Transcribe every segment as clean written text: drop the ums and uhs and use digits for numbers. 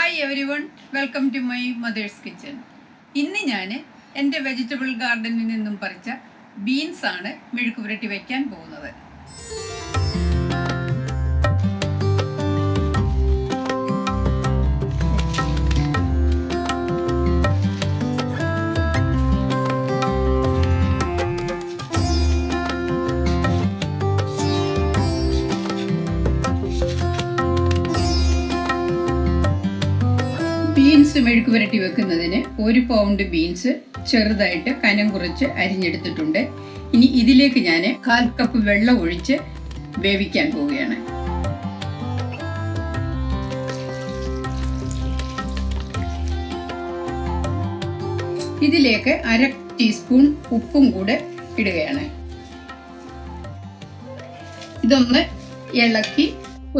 Hi everyone, welcome to my mother's kitchen. ഇന്ന് ഞാൻ എൻ്റെ വെജിറ്റബിൾ ഗാർഡനിൽ നിന്നും പറിച്ച ബീൻസാണ് മെഴുക്ക് പുരട്ടി വയ്ക്കാൻ പോകുന്നത്. ബീൻസ് മെഴുക്ക് പുരട്ടി വെക്കുന്നതിന് 1 പൗണ്ട് ബീൻസ് ചെറുതായിട്ട് കനം കുറച്ച് അരിഞ്ഞെടുത്തിട്ടുണ്ട്. ഇനി ഇതിലേക്ക് ഞാൻ 1/4 കപ്പ് വെള്ളം ഒഴിച്ച് വേവിക്കാൻ പോവുകയാണ്. ഇതിലേക്ക് 1/2 ടീസ്പൂൺ ഉപ്പും കൂടെ ഇടുകയാണ്. ഇതൊന്ന് ഇളക്കി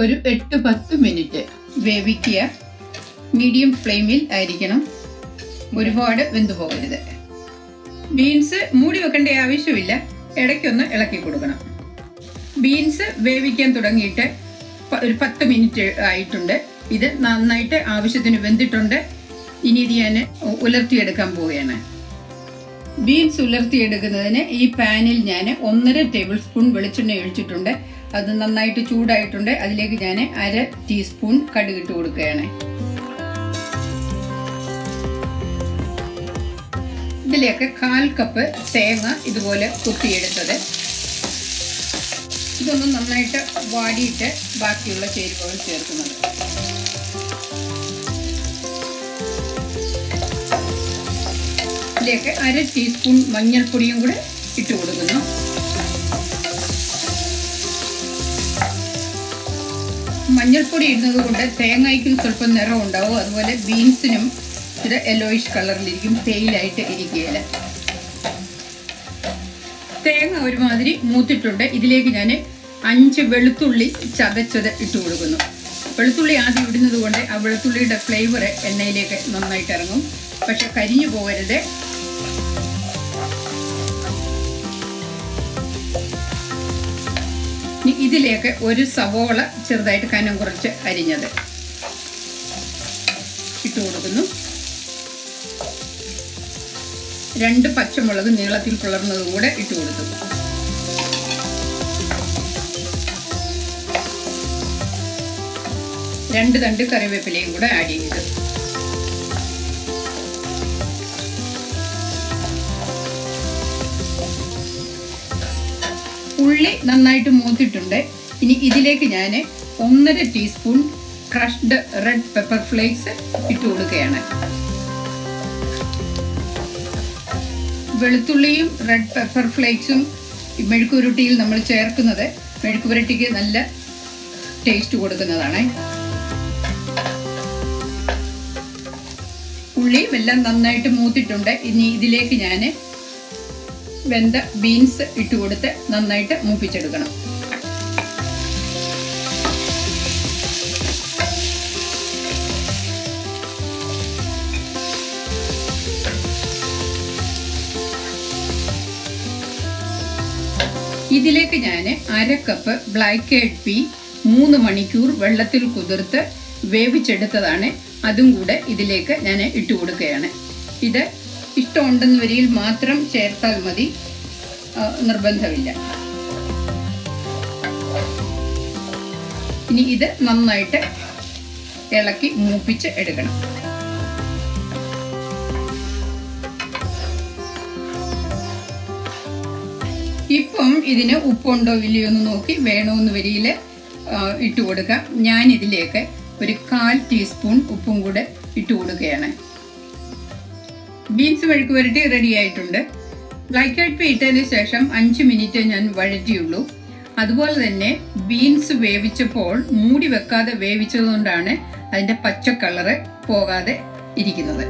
ഒരു 8-10 മിനിറ്റ് വേവിക്കുക. മീഡിയം ഫ്ലെയിമിൽ ആയിരിക്കണം, ഒരുപാട് വെന്തു പോകരുത്. ബീൻസ് മൂടി വെക്കേണ്ട ആവശ്യമില്ല, ഇടയ്ക്കൊന്ന് ഇളക്കി കൊടുക്കണം. ബീൻസ് വേവിക്കാൻ തുടങ്ങിയിട്ട് ഒരു 10 മിനിറ്റ് ആയിട്ടുണ്ട്. ഇത് നന്നായിട്ട് ആവശ്യത്തിന് വെന്തിട്ടുണ്ട്. ഇനി ഇത് ഞാൻ ഉലർത്തിയെടുക്കാൻ പോവുകയാണ്. ബീൻസ് ഉലർത്തിയെടുക്കുന്നതിന് ഈ പാനിൽ ഞാൻ 1.5 ടേബിൾ സ്പൂൺ വെളിച്ചെണ്ണ ഒഴിച്ചിട്ടുണ്ട്. അത് നന്നായിട്ട് ചൂടായിട്ടുണ്ട്. അതിലേക്ക് ഞാൻ 1/2 ടീസ്പൂൺ കടുകിട്ട് കൊടുക്കുകയാണ്. ഇതിലേക്ക് 1/4 കപ്പ് തേങ്ങ ഇതുപോലെ കുത്തിയെടുത്തത്. ഇതൊന്ന് നന്നായിട്ട് വാടിയിട്ട് ബാക്കിയുള്ള ചേരുവകൾ ചേർക്കുന്നത്. ഇതിലേക്ക് 1/2 ടീസ്പൂൺ മഞ്ഞൾപ്പൊടിയും കൂടെ ഇട്ട് കൊടുക്കുന്നു. മഞ്ഞൾപ്പൊടി ഇടുന്നത് കൊണ്ട് തേങ്ങയ്ക്കും സ്വല്പം നിറം ഉണ്ടാവും. അതുപോലെ ബീൻസിനും ഇത് യെല്ലോയിഷ് കളറിലിരിക്കും, തേയിലായിട്ട് ഇരിക്കുകയില്ല. തേങ്ങ ഒരുമാതിരി മൂത്തിട്ടുണ്ട്. ഇതിലേക്ക് ഞാൻ 5 വെളുത്തുള്ളി ചതച്ചത് ഇട്ട് കൊടുക്കുന്നു. വെളുത്തുള്ളി ആദ്യം ഇടുന്നത് കൊണ്ട് ആ വെളുത്തുള്ളിയുടെ ഫ്ലേവർ എണ്ണയിലേക്ക് നന്നായിട്ട് ഇറങ്ങും. പക്ഷെ കരിഞ്ഞു പോകരുത്. ഇതിലേക്ക് 1 സവോള ചെറുതായിട്ട് കനം കുറച്ച് അരിഞ്ഞത് ഇട്ട് കൊടുക്കുന്നു. 2 പച്ചമുളക് നീളത്തിൽ പിളർന്നതും കൂടെ ഇട്ട് കൊടുത്തു. രണ്ട് തണ്ട് കറിവേപ്പിലയും കൂടെ ആഡ് ചെയ്തു. ഉള്ളി നന്നായിട്ട് മൂത്തിട്ടുണ്ട്. ഇനി ഇതിലേക്ക് ഞാൻ 1.5 teaspoon crushed red pepper flakes ഇട്ട് കൊടുക്കുകയാണ്. വെളുത്തുള്ളിയും റെഡ് പെപ്പർ ഫ്ലേക്സും മെഴുക്ക് പുരട്ടിയിൽ നമ്മൾ ചേർക്കുന്നത് മെഴുക്ക് പുരട്ടിക്ക് നല്ല ടേസ്റ്റ് കൊടുക്കുന്നതാണ്. ഉള്ളിയും എല്ലാം നന്നായിട്ട് മൂത്തിട്ടുണ്ട്. ഇനി ഇതിലേക്ക് ഞാൻ വെന്ത ബീൻസ് ഇട്ട് കൊടുത്ത് നന്നായിട്ട് മൂപ്പിച്ചെടുക്കണം. ഇതിലേക്ക് ഞാൻ 1/2 കപ്പ് ബ്ലാക്ക് ഐഡ് പീ 3 മണിക്കൂർ വെള്ളത്തിൽ കുതിർത്ത് വേവിച്ചെടുത്തതാണ്. അതും കൂടെ ഇതിലേക്ക് ഞാൻ ഇട്ട് കൊടുക്കുകയാണ്. ഇത് ഇഷ്ടമുണ്ടെന്ന വരിയിൽ മാത്രം ചേർത്താൽ മതി, നിർബന്ധമില്ല. ഇനി ഇത് നന്നായിട്ട് ഇളക്കി മൂപ്പിച്ച് എടുക്കണം. ഇപ്പം ഇതിന് ഉപ്പുണ്ടോ ഇല്ലയോ എന്ന് നോക്കി വേണമെന്ന് വരിയിൽ ഇട്ട് കൊടുക്കാം. ഞാൻ ഇതിലേക്ക് ഒരു 1/4 ടീസ്പൂൺ ഉപ്പും കൂടെ ഇട്ട് കൊടുക്കുകയാണ്. ബീൻസ് മെഴുക്ക് പുരട്ടി റെഡി ആയിട്ടുണ്ട്. ബ്ലാക്ക് ഐഡ് പീ ഇട്ടതിന് ശേഷം 5 മിനിറ്റ് ഞാൻ വഴറ്റിയുള്ളൂ. അതുപോലെ തന്നെ ബീൻസ് വേവിച്ചപ്പോൾ മൂടി വെക്കാതെ വേവിച്ചതുകൊണ്ടാണ് അതിൻ്റെ പച്ച കളറ് പോകാതെ ഇരിക്കുന്നത്.